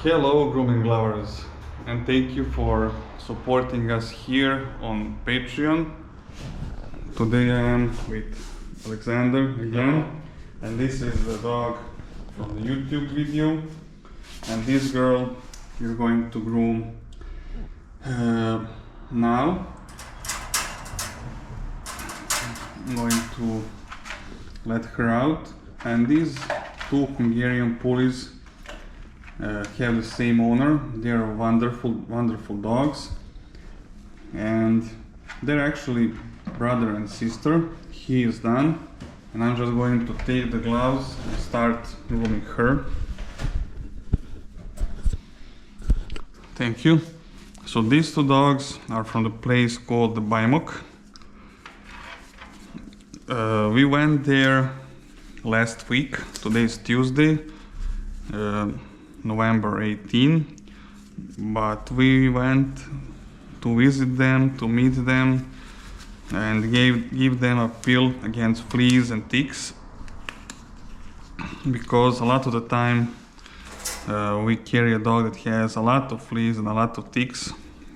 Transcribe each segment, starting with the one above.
Hello grooming lovers, and thank you for supporting us here on Patreon. Today I am with Alexander again, and this is the dog from the YouTube video, and this girl you're going to groom now. I'm going to let her out, and these two Hungarian Pulis have the same owner. They're wonderful dogs, and they're actually brother and sister. He is done, and I'm just going to take the gloves and start grooming her. Thank you. So these two dogs are from the place called the Bajmok. We went there last week. Today is Tuesday, November 18, but we went to visit them, to meet them, and give them a pill against fleas and ticks, because a lot of the time we carry a dog that has a lot of fleas and a lot of ticks,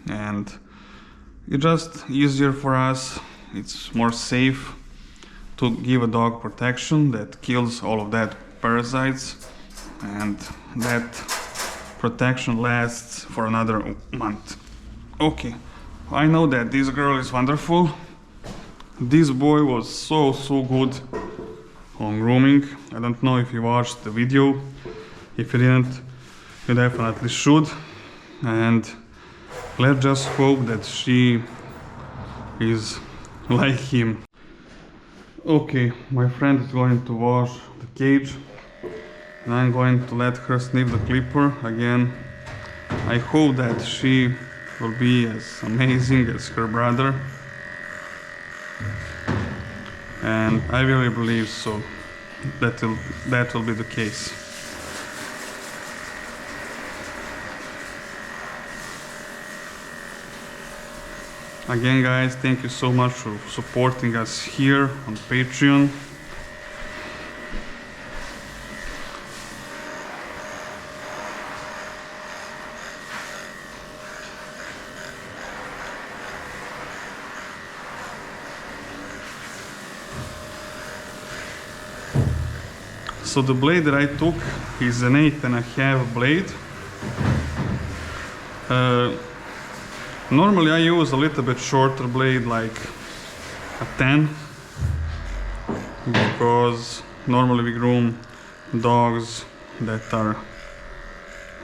and it's just easier for us. It's more safe to give a dog protection that kills all of that parasites, and that protection lasts for another month. Okay, I know that this girl is wonderful. This boy was so good on grooming. I don't know if you watched the video. If you didn't, you definitely should. And let's just hope that she is like him. Okay, my friend is going to wash the cage, and I'm going to let her sniff the clipper again. I hope that she will be as amazing as her brother, and I really believe so. That will be the case. Again, guys, thank you so much for supporting us here on Patreon. So the blade that I took is an 8.5 blade. Normally I use a little bit shorter blade, like a 10, because normally we groom dogs that are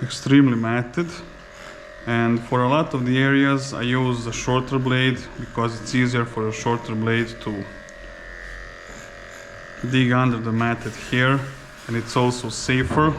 extremely matted, and for a lot of the areas I use a shorter blade because it's easier for a shorter blade to dig under the matted hair, and it's also safer.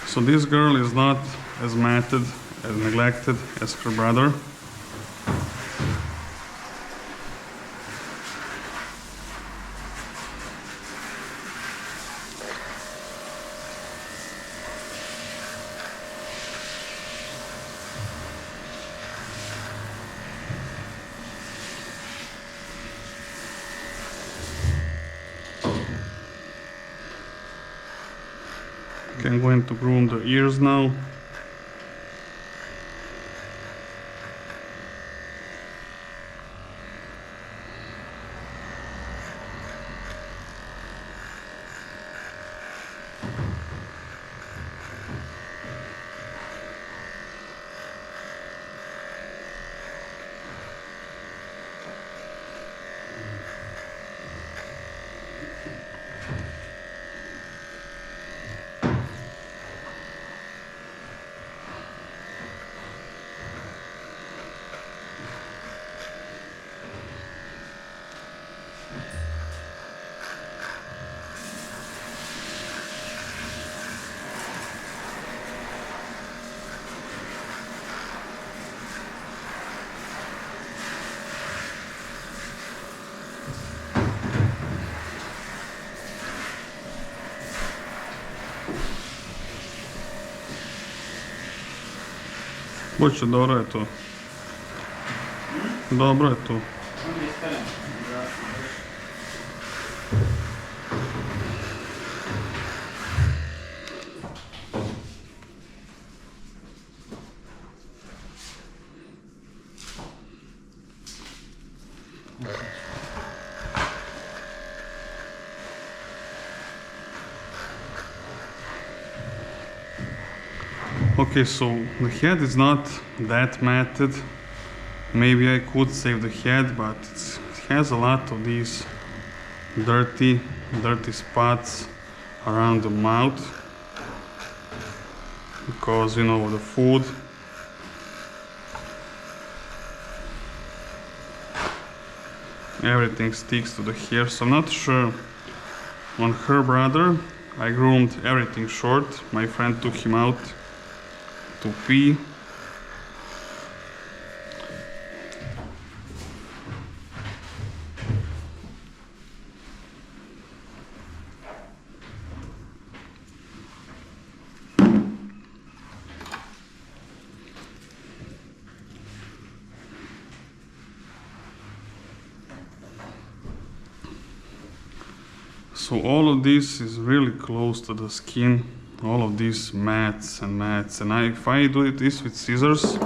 So this girl is not as matted, as neglected as her brother. Okay, I'm going to groom the ears now. Hoću, dobro je to. Dobro je to. Okay, so the head is not that matted. Maybe I could save the head, but it has a lot of these dirty spots around the mouth because, you know, the food. Everything sticks to the hair, so I'm not sure. On her brother, I groomed everything short. My friend took him out to pee. So all of this is really close to the skin, all of these mats, and if I do this with scissors,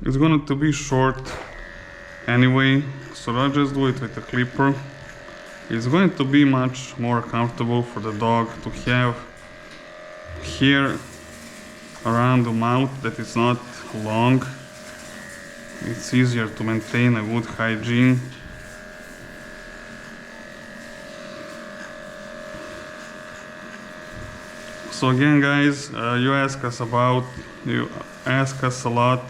it's gonna to be short anyway, so I'll just do it with a clipper. It's going to be much more comfortable for the dog to have hair around the mouth that is not long. It's easier to maintain a good hygiene. So again, guys, you ask us a lot,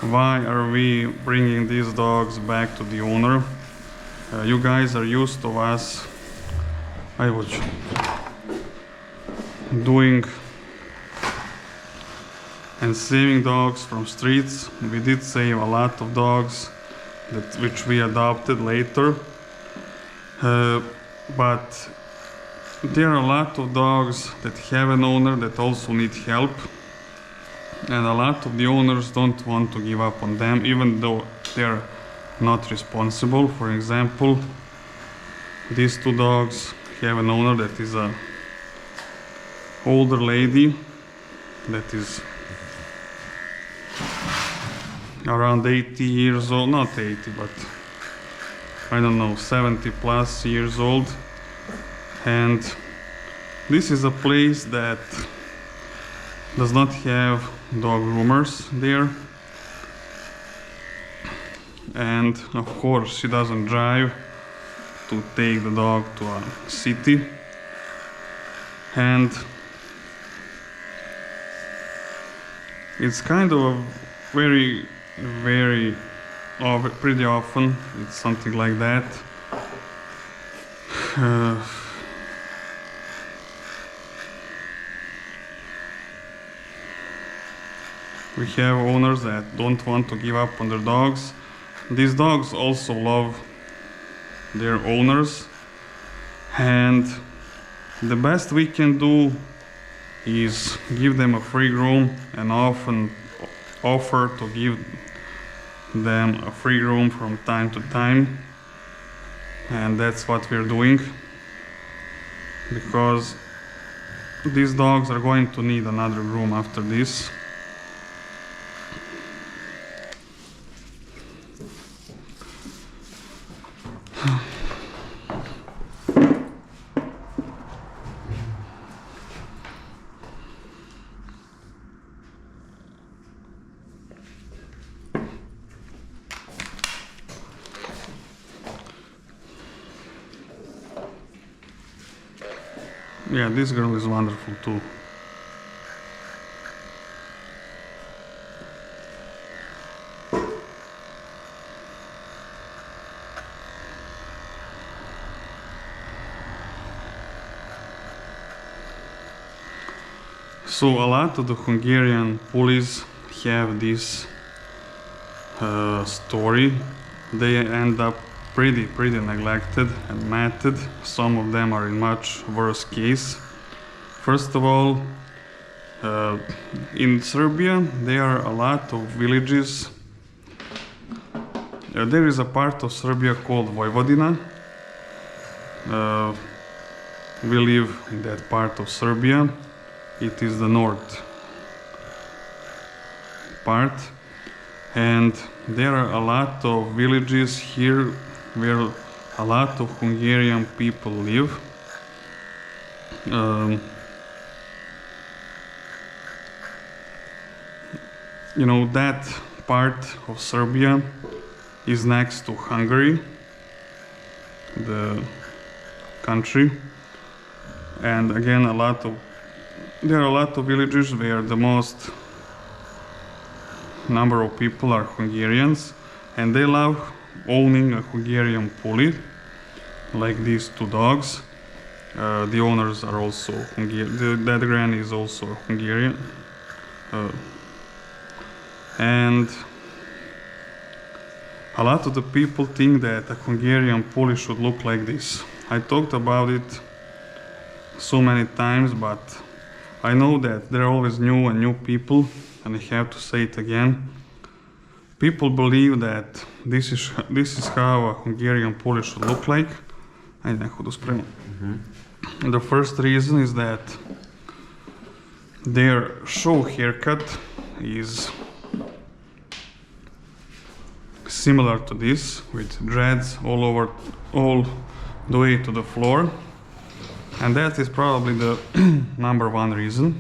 why are we bringing these dogs back to the owner? You guys are used to us doing and saving dogs from streets. We did save a lot of dogs which we adopted later, but there are a lot of dogs that have an owner that also need help, and a lot of the owners don't want to give up on them even though they're not responsible. For example, these two dogs have an owner that is a older lady that is around 80 years old, not 80, but I don't know, 70 plus years old. And this is a place that does not have dog groomers there. And of course, she doesn't drive to take the dog to a city. And it's kind of a pretty often it's something like that. We have owners that don't want to give up on their dogs. These dogs also love their owners, and the best we can do is give them a free groom, and often offer to give them a free groom from time to time, and that's what we're doing, because these dogs are going to need another groom after this. Yeah, this girl is wonderful too. So a lot of the Hungarian Pulis have this story. They end up pretty neglected and matted. Some of them are in much worse case. First of all, in Serbia there are a lot of villages. There is a part of Serbia called Vojvodina. We live in that part of Serbia. It is the north part, and there are a lot of villages here where a lot of Hungarian people live. You know, that part of Serbia is next to Hungary, the country, and again there are a lot of villages where the most number of people are Hungarians, and they love owning a Hungarian Puli, like these two dogs. The owners are also Hungarian. That granny is also Hungarian. And a lot of the people think that a Hungarian Puli should look like this. I talked about it so many times, but I know that there are always new people, and I have to say it again. People believe that this is how a Hungarian Puli should look like. The first reason is that their show haircut is similar to this, with dreads all the way to the floor, and that is probably the number one reason.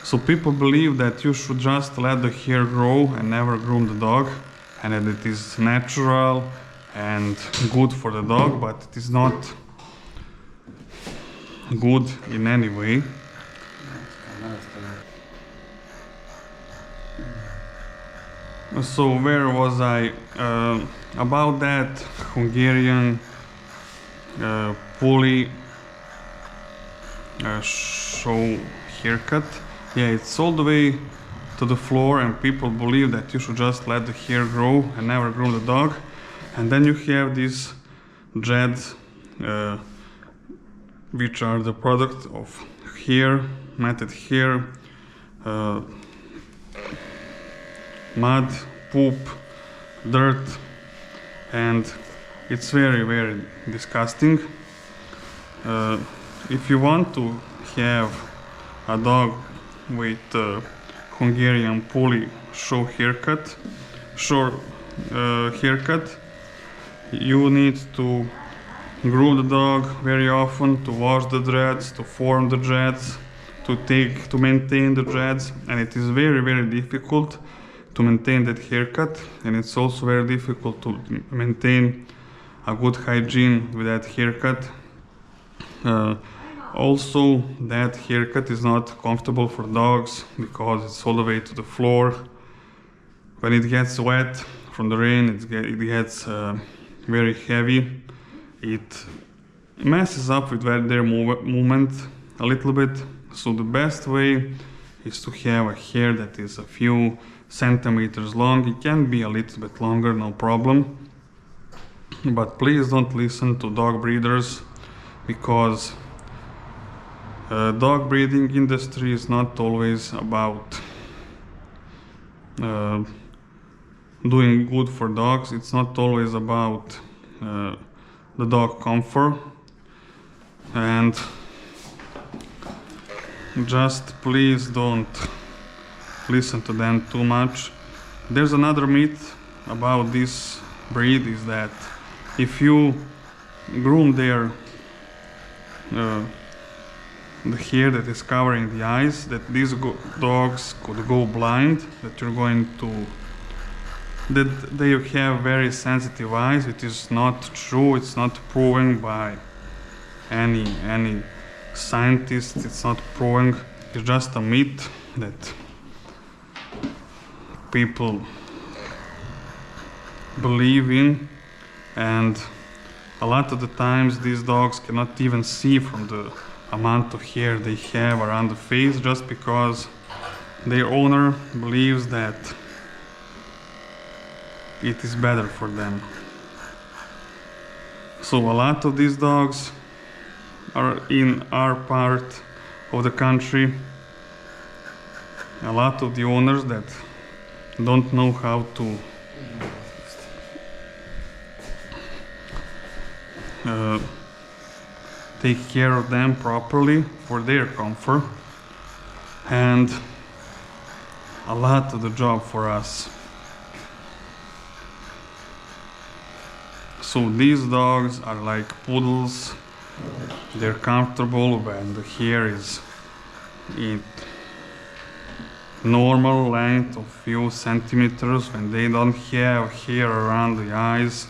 So people believe that you should just let the hair grow and never groom the dog, and that it is natural and good for the dog, but it is not good in any way. So where was I? About that Hungarian Puli show haircut. Yeah, it's all the way to the floor, and people believe that you should just let the hair grow and never groom the dog. And then you have these dreads, which are the product of hair, matted hair, mud, poop, dirt, and it's very disgusting. If you want to have a dog with Hungarian Puli short haircut, you need to groom the dog very often, to wash the dreads, to form the dreads, to maintain the dreads, and it is very difficult to maintain that haircut, and it's also very difficult to maintain a good hygiene with that haircut. Also, that haircut is not comfortable for dogs because it's all the way to the floor. When it gets wet from the rain, it gets very heavy. It messes up with their movement a little bit. So the best way is to have a hair that is a few centimeters long. It can be a little bit longer, no problem. But please don't listen to dog breeders, because dog breeding industry is not always about doing good for dogs. It's not always about the dog comfort, and just please don't listen to them too much. There's another myth about this breed, is that if you groom the hair that is covering the eyes, that these dogs could go blind, that they have very sensitive eyes. It is not true. It's not proven by any scientist. It's not proven. It's just a myth that people believe in, and a lot of the times these dogs cannot even see from the amount of hair they have around the face, just because their owner believes that it is better for them. So a lot of these dogs are in our part of the country. A lot of the owners that don't know how to take care of them properly for their comfort, and a lot of the job for us. So these dogs are like poodles. They're comfortable when the hair is in normal length of few centimeters, when they don't have hair around the eyes.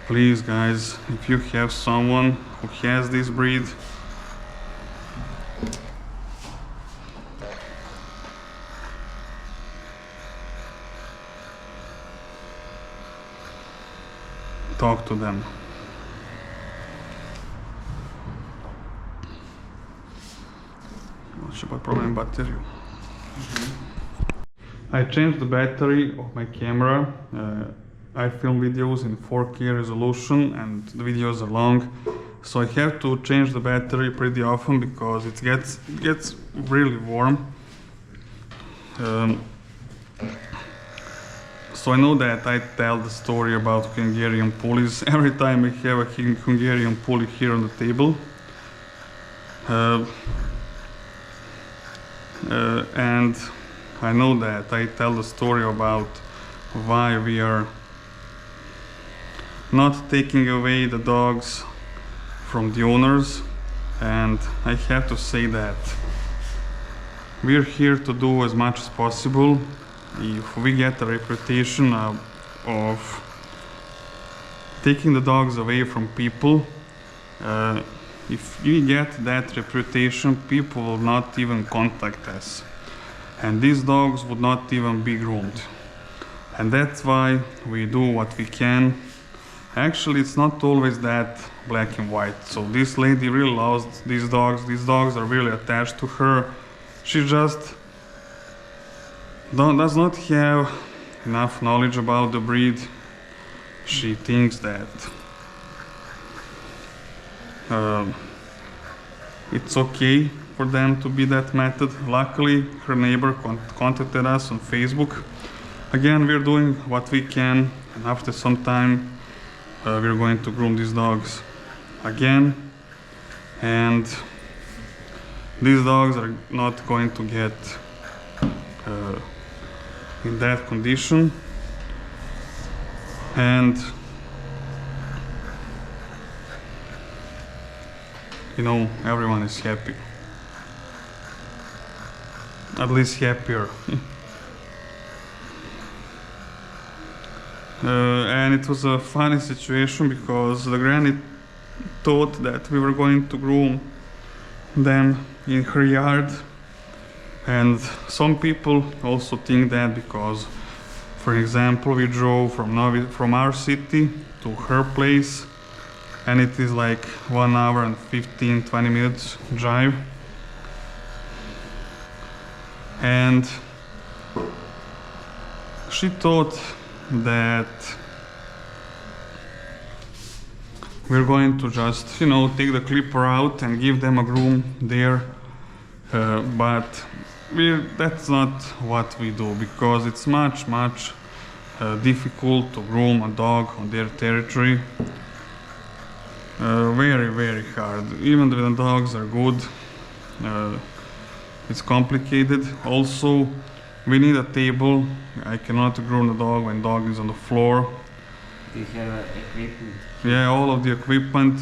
Please guys, if you have someone who has this breed, talk to them. Ще бъде проблем батерiju. I changed the battery of my camera. I film videos in 4K resolution and the videos are long, so I have to change the battery pretty often because it gets really warm. So I know that I tell the story about Hungarian Pulis every time I have a Hungarian Puli here on the table. And I know that I tell the story about why we are not taking away the dogs from the owners, and I have to say that we're here to do as much as possible. If we get a reputation of taking the dogs away from people, if we get that reputation, people will not even contact us, and these dogs would not even be groomed. And that's why we do what we can. Actually, it's not always that black and white. So this lady really loves these dogs. These dogs are really attached to her. She just does not have enough knowledge about the breed. She thinks that it's okay for them to be that method. Luckily, her neighbor contacted us on Facebook. Again, we're doing what we can, and after some time we're going to groom these dogs again, and these dogs are not going to get in that condition, and you know, everyone is happy, at least happier. And it was a funny situation because the granny thought that we were going to groom them in her yard, and some people also think that because, for example, we drove from our city to her place, and it is like 1 hour and 15-20 minutes drive, and she thought that we're going to just, you know, take the clipper out and give them a groom there, but that's not what we do, because it's much difficult to groom a dog on their territory. Very hard. Even when the dogs are good, it's complicated. Also, we need a table. I cannot groom the dog when the dog is on the floor. Do you have equipment? Yeah, all of the equipment.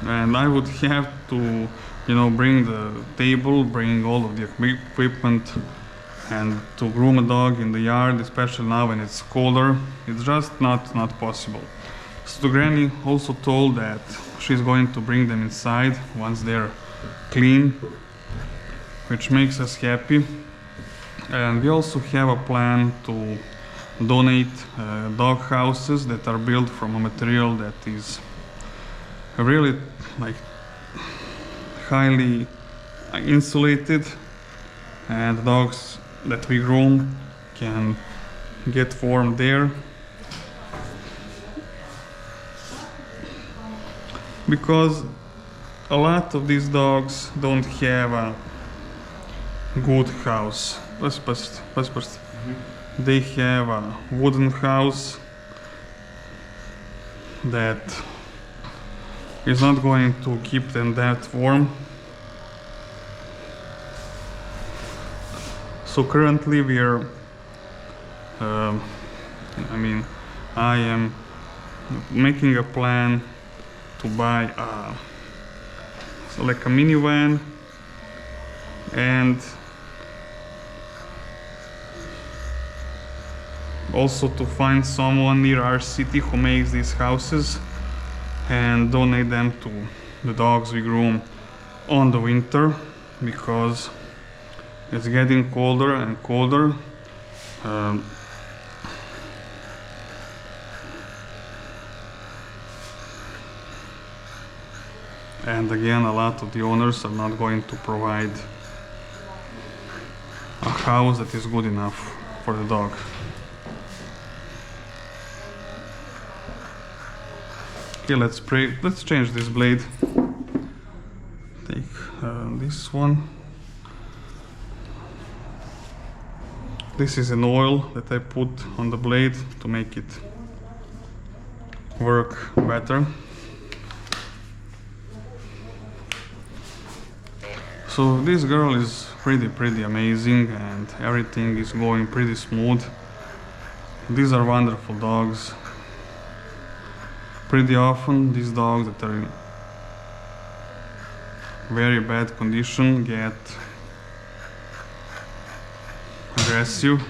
And I would have to, you know, bring the table, bring all of the equipment, and to groom a dog in the yard, especially now when it's colder, it's just not possible. So the granny also told that she's going to bring them inside once they're clean, which makes us happy. And we also have a plan to donate dog houses that are built from a material that is really like highly insulated, and the dogs that we groom can get warm there. Because a lot of these dogs don't have a good house. They have a wooden house that is not going to keep them that warm. So currently I am making a plan to buy like a minivan and also to find someone near our city who makes these houses and donate them to the dogs we groom on the winter, because it's getting colder and colder. And again, a lot of the owners are not going to provide a house that is good enough for the dog. Okay, let's change this blade. Take this one. This is an oil that I put on the blade to make it work better. So this girl is pretty amazing and everything is going pretty smooth. These are wonderful dogs. Pretty often these dogs that are in very bad condition get aggressive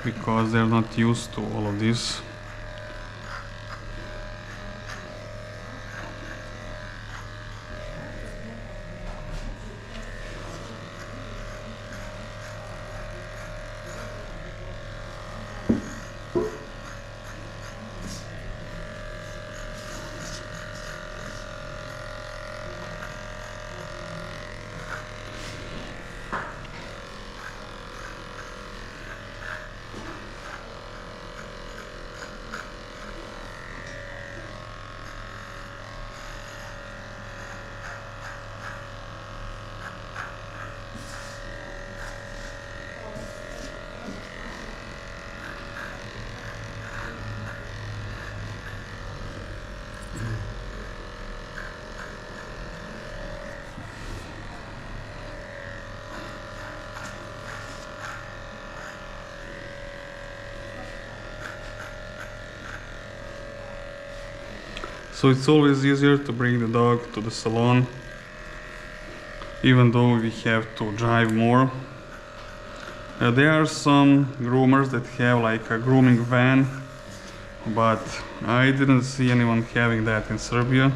because they're not used to all of this. So it's always easier to bring the dog to the salon, even though we have to drive more. There are some groomers that have like a grooming van, but I didn't see anyone having that in Serbia.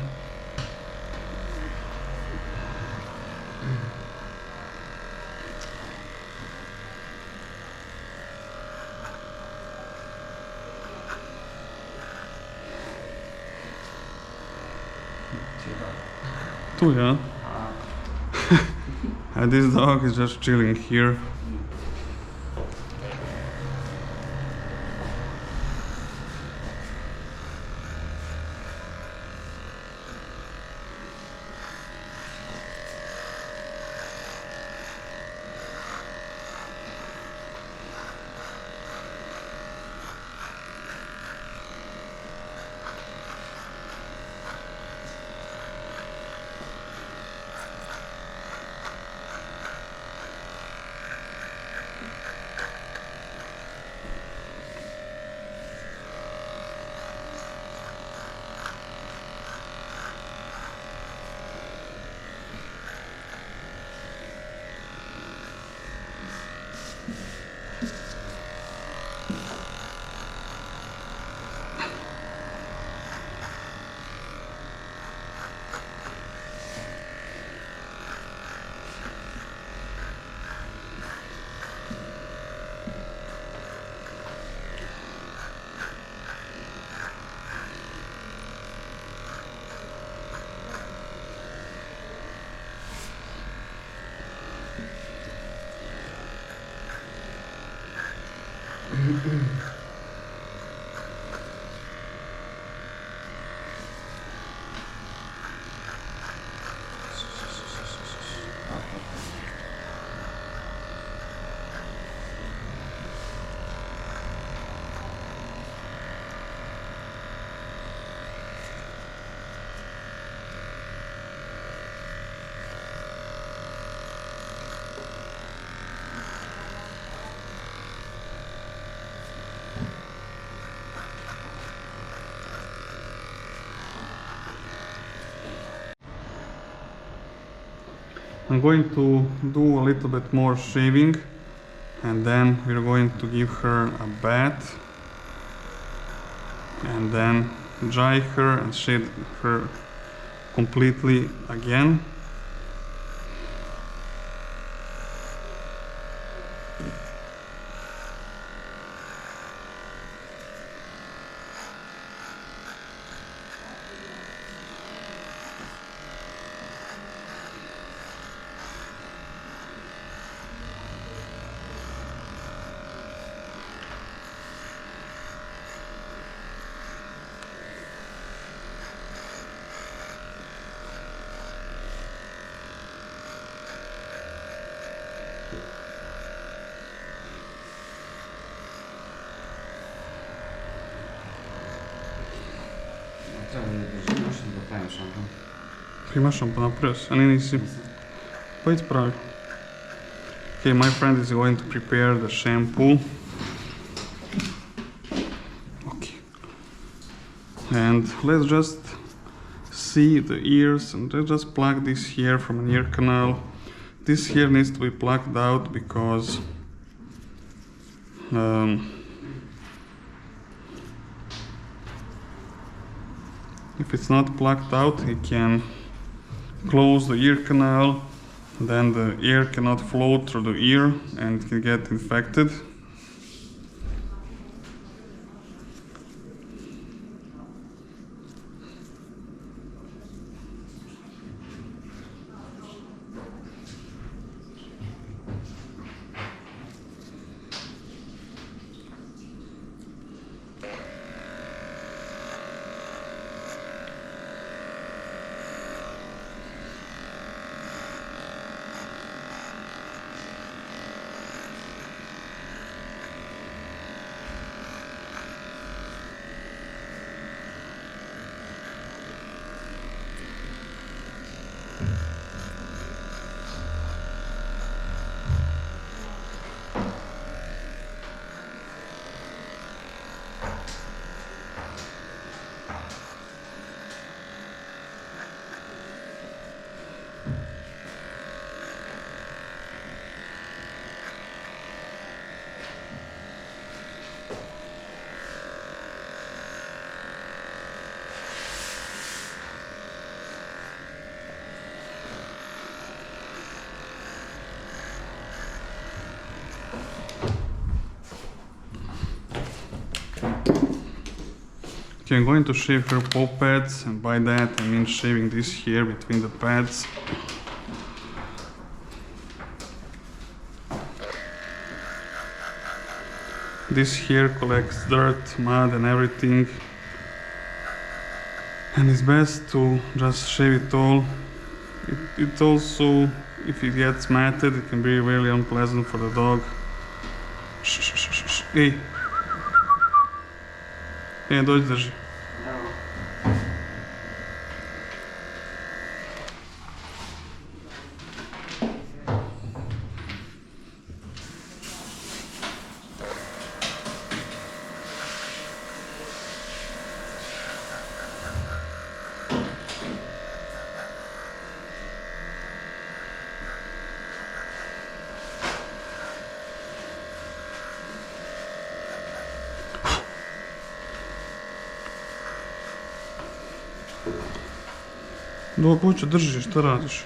Too, yeah. And this dog is just chilling here. I'm going to do a little bit more shaving, and then we're going to give her a bath, and then dry her and shave her completely again. Treba da držim, još da pravim šampon. Imaš šampon napravio si, a nisi. Pa ispravi. Okay, my friend is going to prepare the shampoo. Okay. And let's just see the ears, and let's just pluck this hair from an ear canal. This hair needs to be plucked out because if it's not plucked out, it can close the ear canal, then the air cannot flow through the ear and it can get infected. Okay, I'm going to shave her paw pads, and by that I mean shaving this hair between the pads. This hair collects dirt, mud and everything, and it's best to just shave it all. It also, if it gets matted, it can be really unpleasant for the dog. Shh, shh, shh, shh. Hey. Dođi drži. Dok hoću držiš, šta radiš?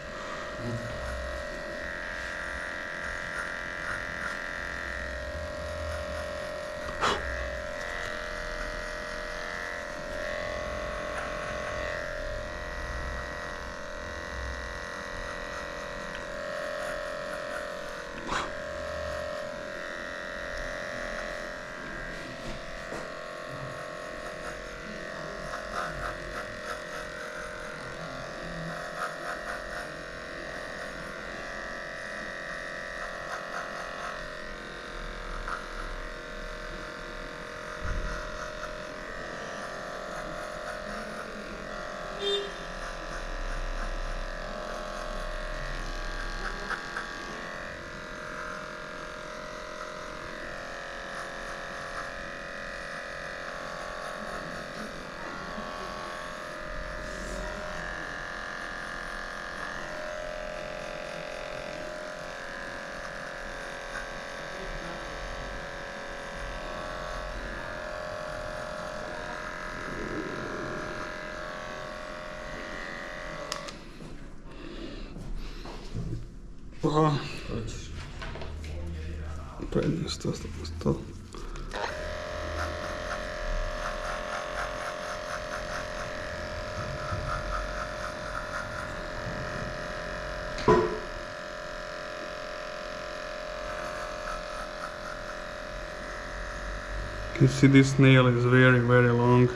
Aha, Hoćeš? prednje 100%. You can see this nail is very, very long.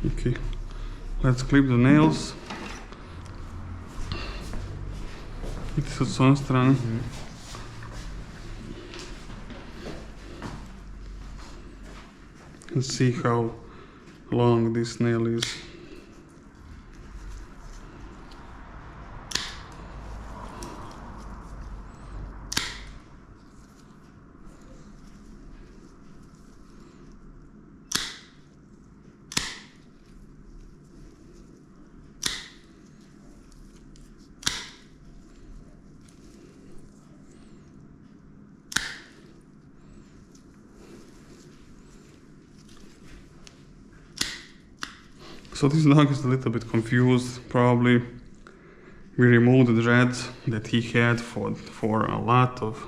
Okay, let's clip the nails. Vidite sad s one strane. And see how long this nail is. So this dog is a little bit confused, probably. We removed the dreads that he had for a lot of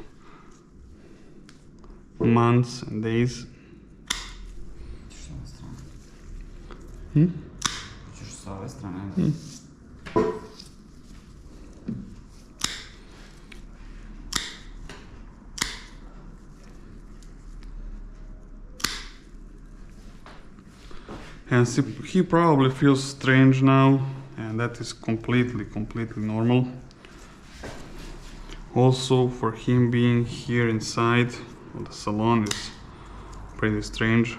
months and days. Hoćeš s ove strane? Hmm? Hoćeš s ove strane? And he probably feels strange now, and that is completely normal. Also, for him being here inside of the salon is pretty strange.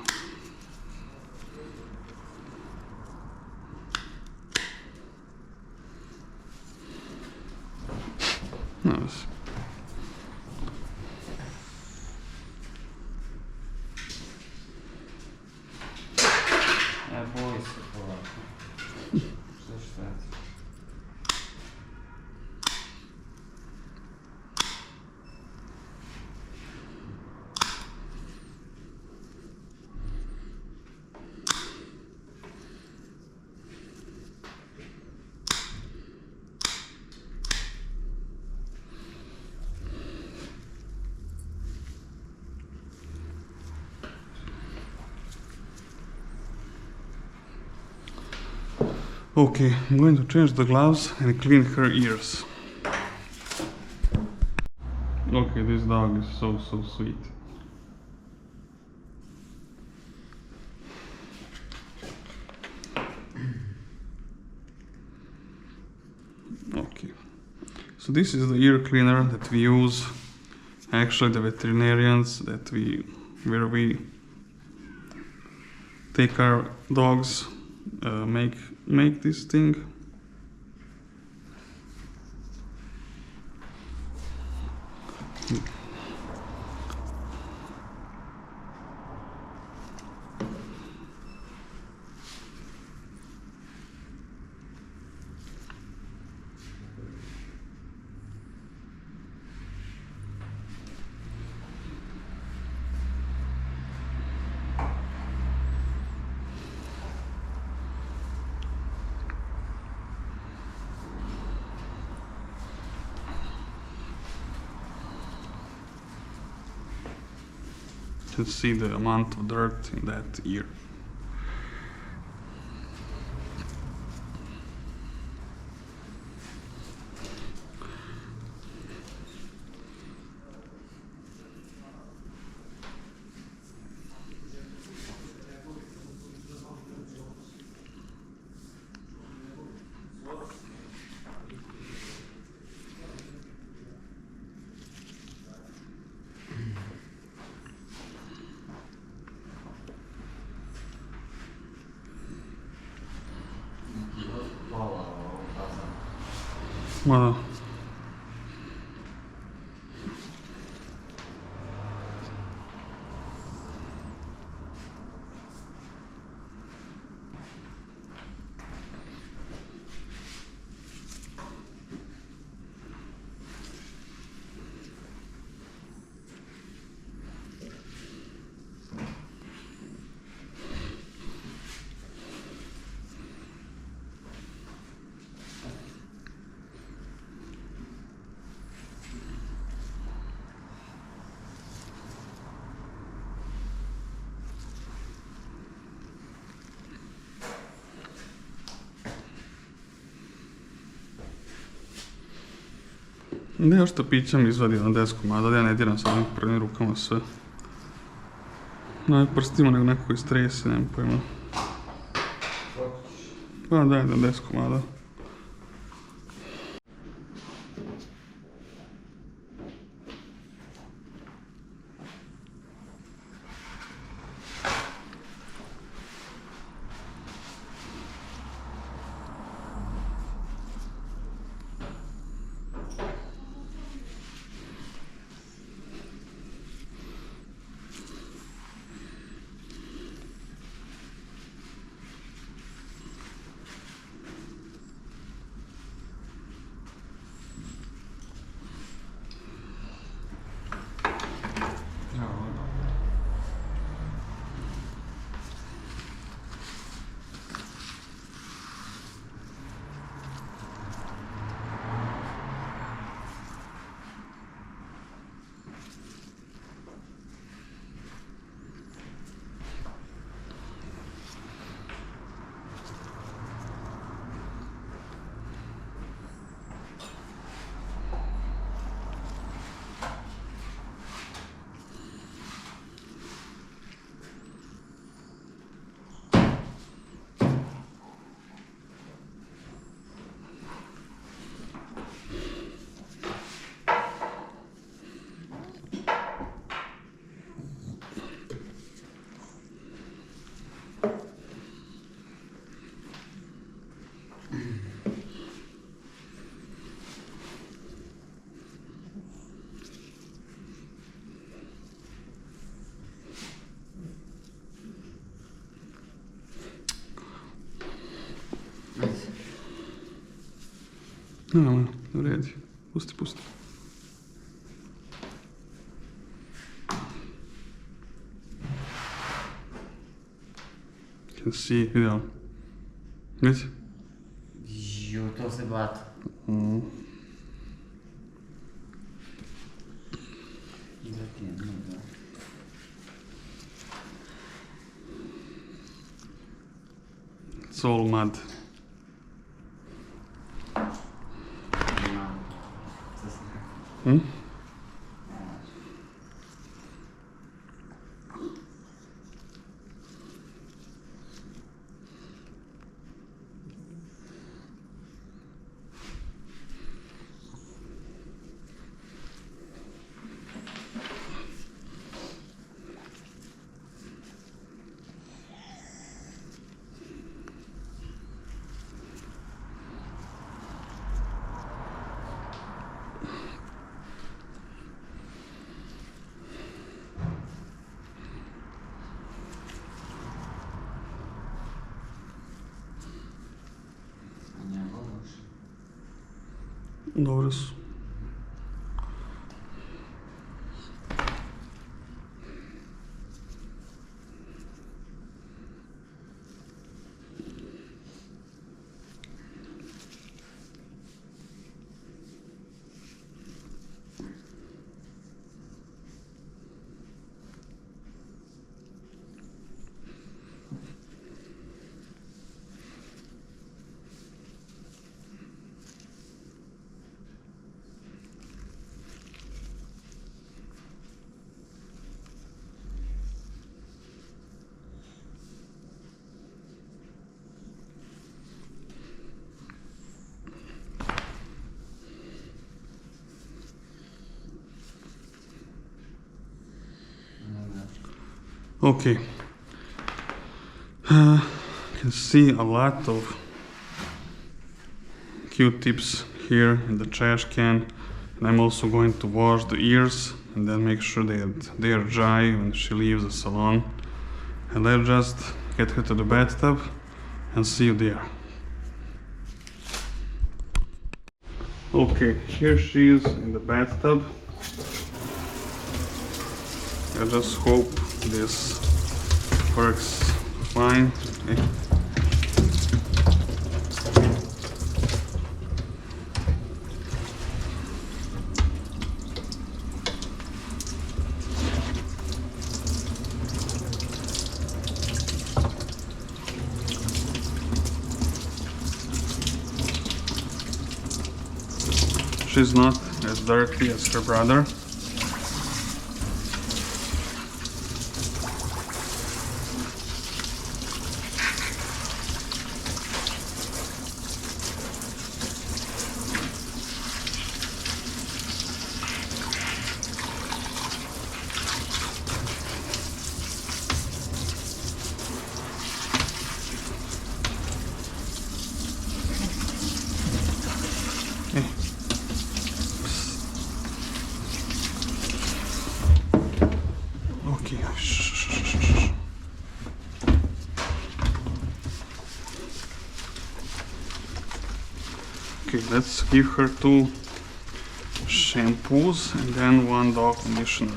Nice. Ne boj se polako. Sve što je. Okay, I'm going to change the gloves and clean her ears. Okay, this dog is so sweet. Okay, so this is the ear cleaner that we use. Actually, the veterinarians where we take our dogs make this thing. To see the amount of dirt in that ear. Well, Ne, još to pićem izvadio na desku, mada ja ne diram sa ovim prvim rukama sve. Ne prstima, nego neko koji stresi, nemam pojma. Pa daj na desku, mada. No, u redi. Pusti. Can see, vidio. Vidi? Jo, to se bate. It's all mud. Hmm? Dobro su. Okay. You can see a lot of Q-tips here in the trash can, and I'm also going to wash the ears and then make sure they are dry when she leaves the salon. And let's just get her to the bathtub and see you there. Okay, here she is in the bathtub. I just hope this works fine. Okay. She's not as dirty as her brother. Okay. Okay, let's give her 2 shampoos and then 1 dog conditioner.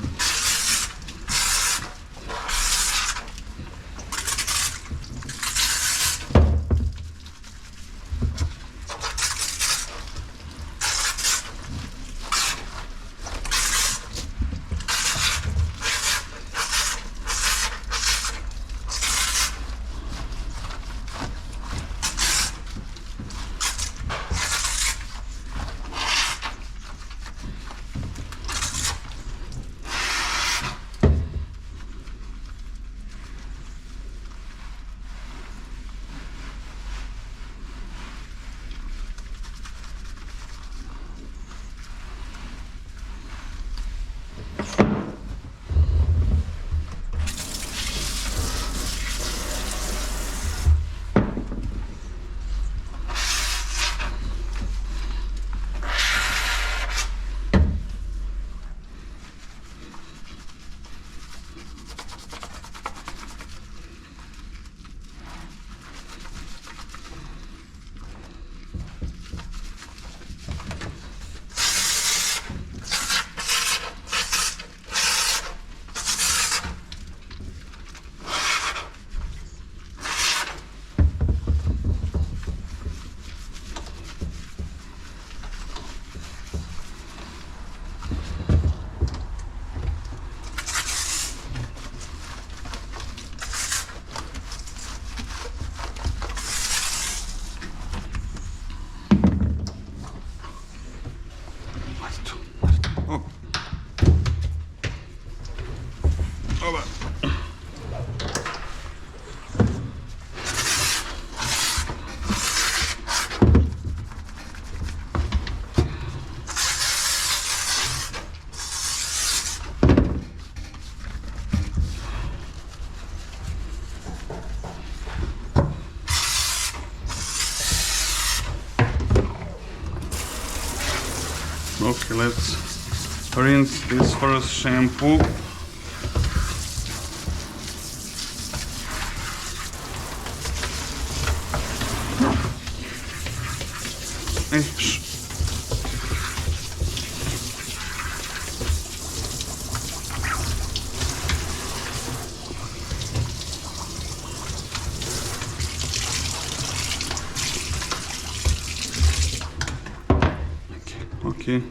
Okay, let's rinse this first shampoo. Hey, shh. Okay.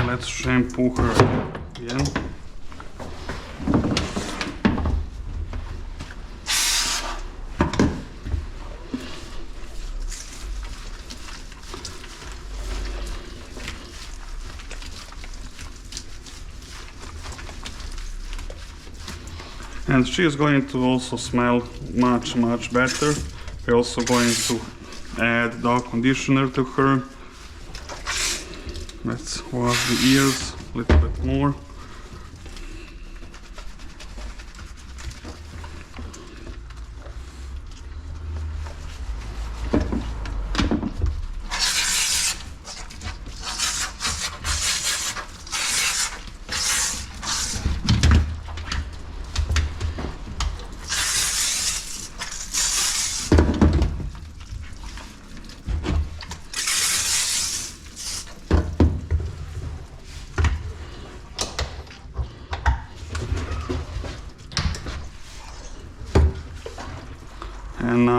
Let's shampoo her again. And she is going to also smell much better. We're also going to add dog conditioner to her. Let's wash the ears a little bit more.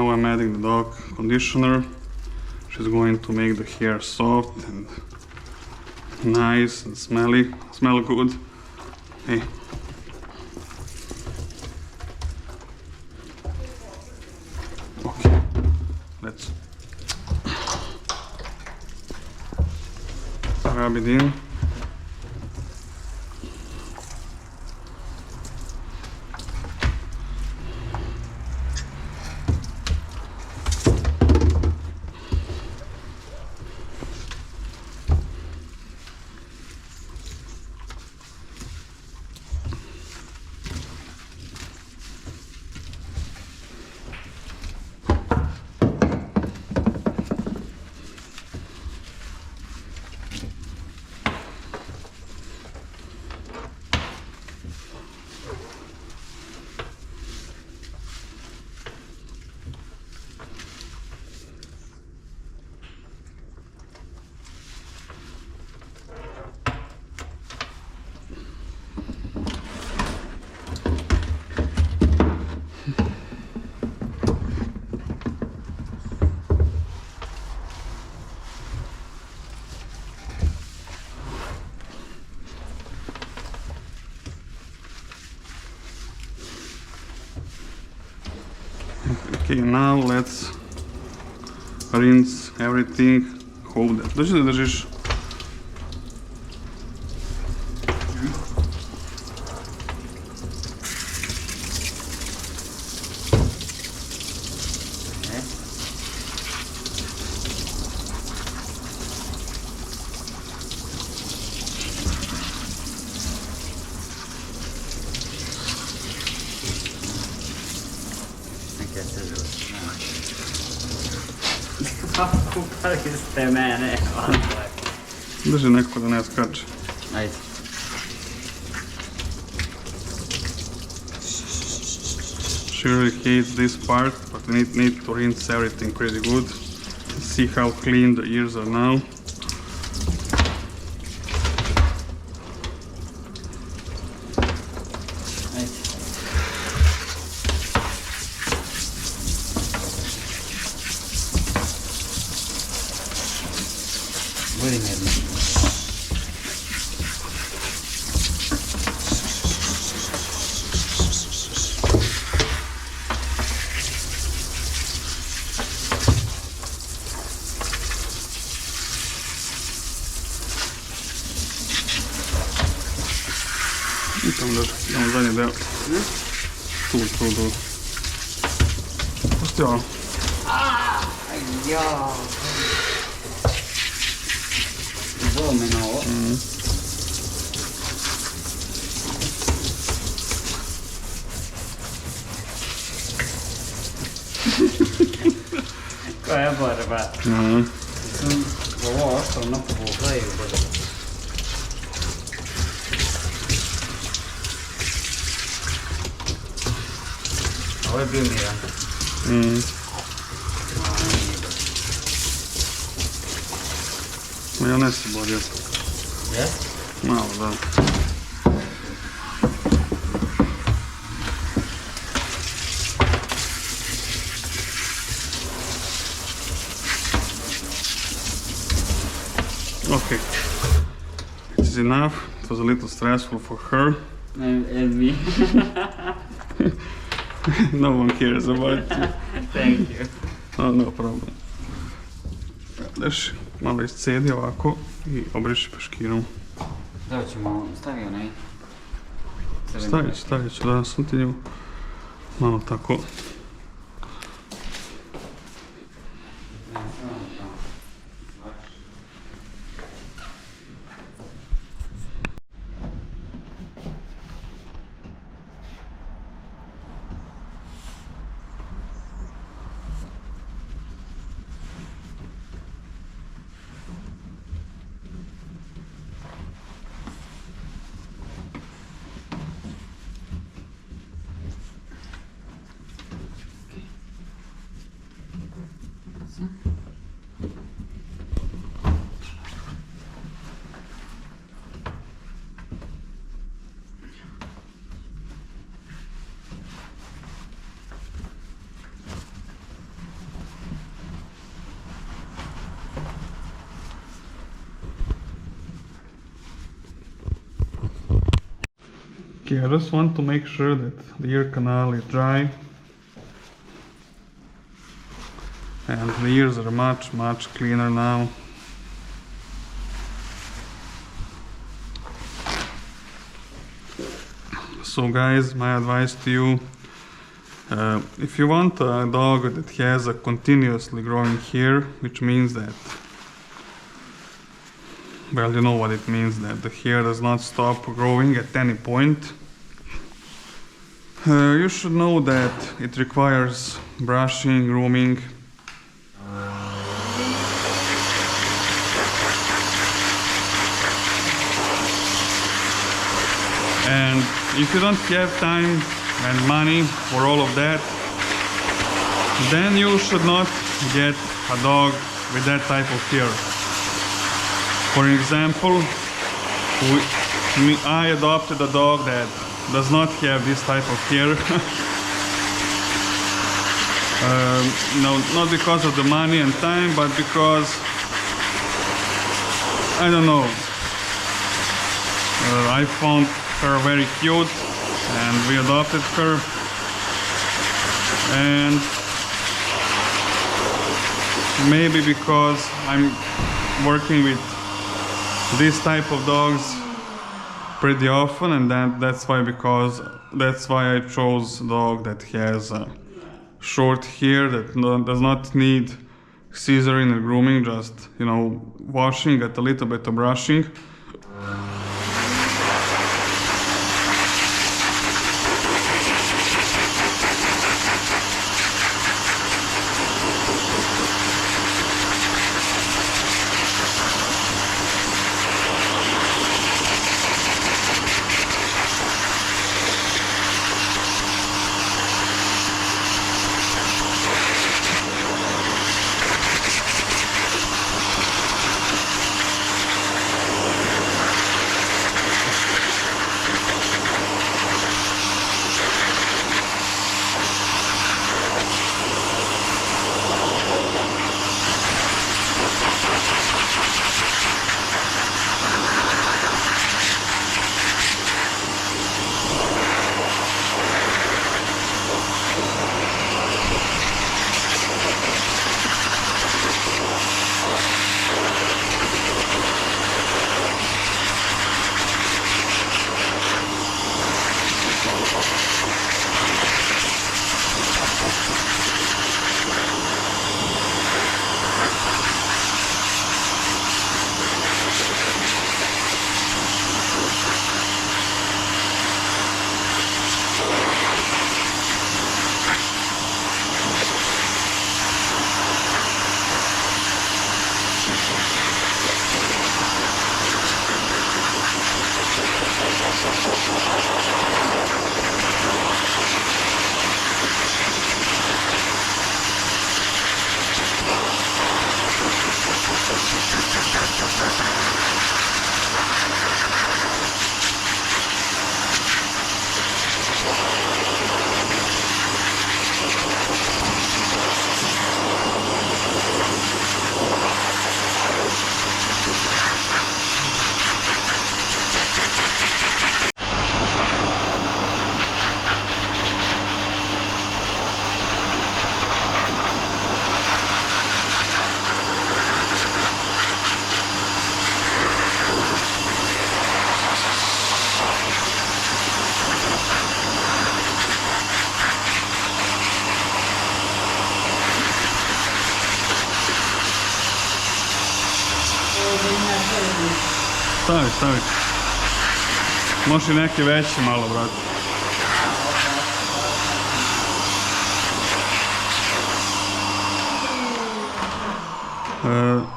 now I'm adding the dog conditioner, which is going to make the hair soft and nice and smell good. Hey. Okay, let's rub it in. Okay, now let's rinse everything. Hold it. Dođi da držiš. Kupali ste mene. Drži neko da ne skače. Ajde. She really hates this part, but we need to rinse everything pretty good. See how clean the ears are now. Budi mirno. I tam drži, imamo zadnji deo. Tu. Pusti ovo. Ja. Bome na ovo. Koja je borba? Sam ovo oštro napuhla i bude. Ovo je bio miran. Majonez se borio. Jes? Malo, da. Okay. This is enough. It was a little stressful for her. And me. No one cares about you. Thank you. Oh, no problem. Daš malo iscedi ovako i obriši peškirom. Da ćemo, stavi onaj. Stavit ću, da sam ti nju malo tako. Okay, I just want to make sure that the ear canal is dry. And the ears are much cleaner now. So guys, my advice to you, if you want a dog that has a continuously growing hair, which means that, well, you know what it means, that the hair does not stop growing at any point, you should know that it requires brushing, grooming. And if you don't have time and money for all of that, then you should not get a dog with that type of hair. For example, I adopted a dog that does not have this type of hair. No, not because of the money and time, but because, I don't know, I found her very cute and we adopted her. And maybe because I'm working with this type of dogs pretty often, and that's why I chose a dog that has short hair, that does not need scissoring or grooming, just, you know, washing, get a little bit of brushing. Stavi. Može i neki veći malo, brate.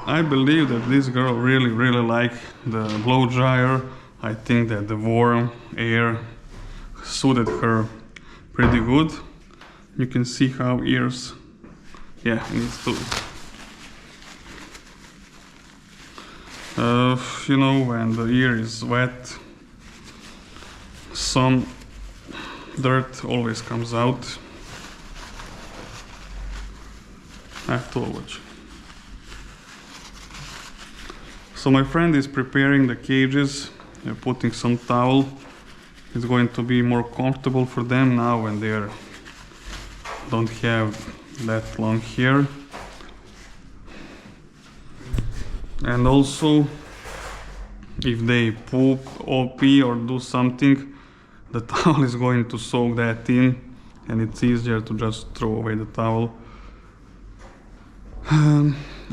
I believe that this girl really liked the blow dryer. I think that the warm air suited her pretty good. You can see how ears, yeah, it needs to. You know, when the ear is wet, some dirt always comes out. Afterwards. So my friend is preparing the cages, putting some towel it's going to be more comfortable for them now when they don't have that long hair. And also, if they poop or pee or do something, the towel is going to soak that in, and it's easier to just throw away the towel.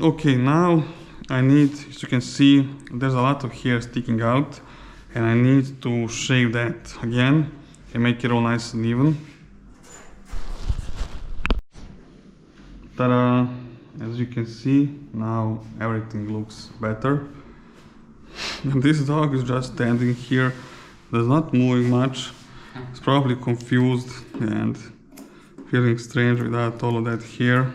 Okay, now I need, as you can see, there's a lot of hair sticking out, and I need to shave that again and make it all nice and even. Ta-da! As you can see, now everything looks better. And this dog is just standing here, does not moving much. It's probably confused and feeling strange without all of that hair.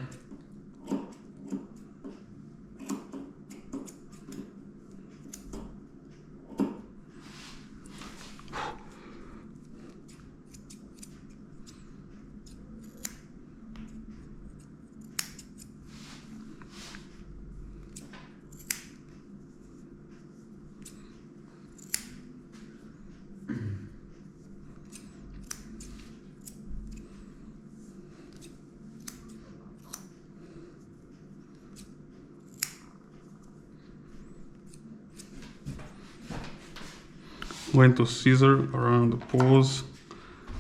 I'm going to scissor around the paws,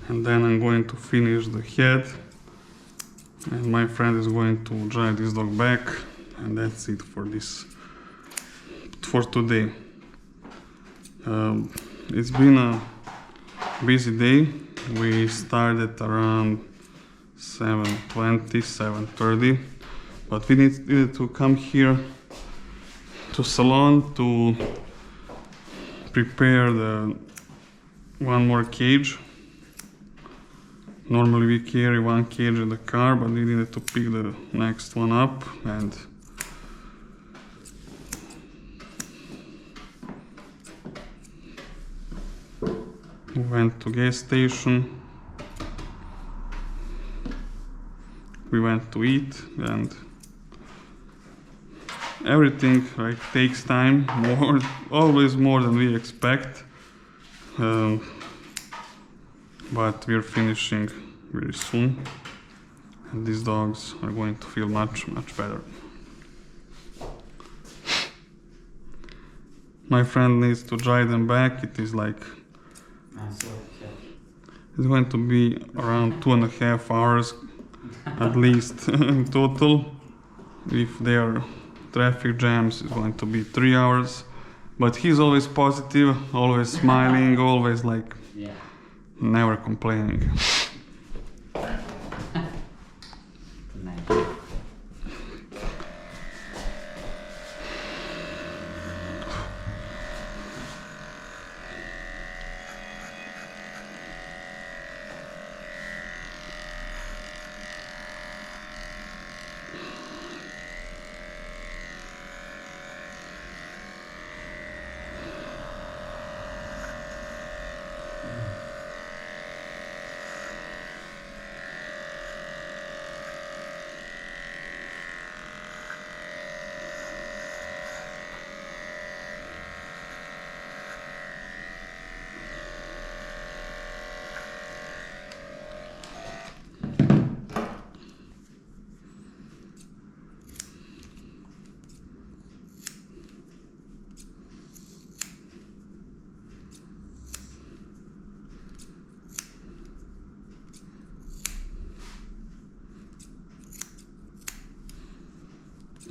and then I'm going to finish the head, and my friend is going to dry this dog back, and that's it for today. It's been a busy day. We started around 7:20, 7:30, but we needed to come here to salon to prepare the one more cage. Normally we carry one cage in the car, but we needed to pick the next one up, and we went to gas station, we went to eat, and everything takes time, always more than we expect, but we're finishing very soon, and these dogs are going to feel much better. My friend needs to dry them back. It is like it's going to be around 2.5 hours at least in total. If there are traffic jams, it's going to be 3 hours, but he's always positive, always smiling, always like never complaining.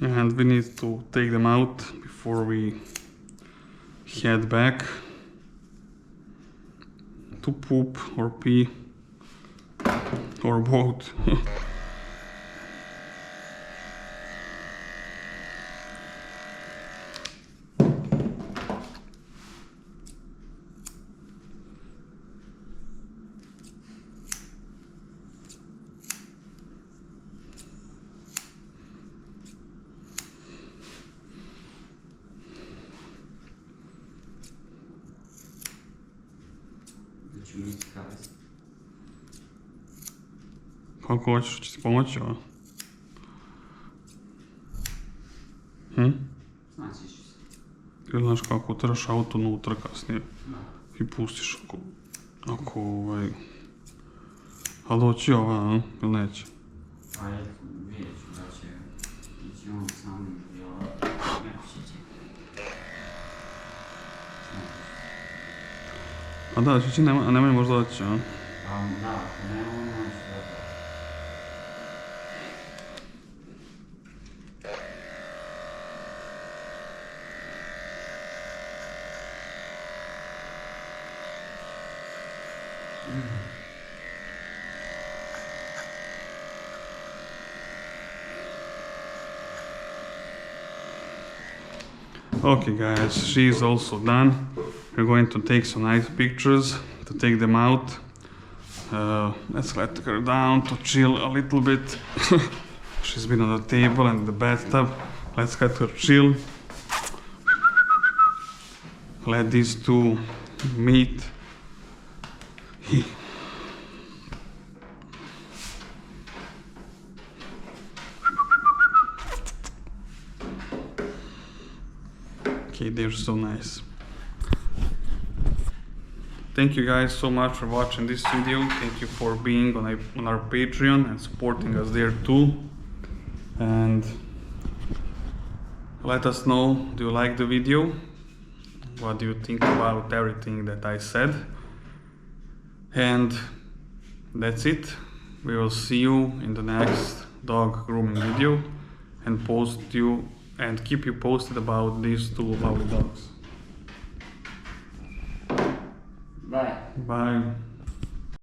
And we need to take them out before we head back to poop or pee or both. Kako hoćeš, će ti pomoći ovo? Znači ću se. Ili znaš kako uteraš auto unutra kasnije i pustiš ako Ako ali doći ova, a? Ili neće? Pa vidjet ću da će ići on sam i neko će. A da, će a nemoj možda doći, a? Pa da, ako ne on će da. Okay guys, she is also done. We're going to take some nice pictures to take them out. Let's let her down to chill a little bit. She's been on the table and the bathtub. Let's let her chill. Let these two meet. Okay, they're so nice. Thank you guys so much for watching this video. Thank you for being on our Patreon and supporting us there too. And let us know, do you like the video? What do you think about everything that I said? And that's it. We will see you in the next dog grooming video and keep you posted about these two lovely dogs. Bye. Bye.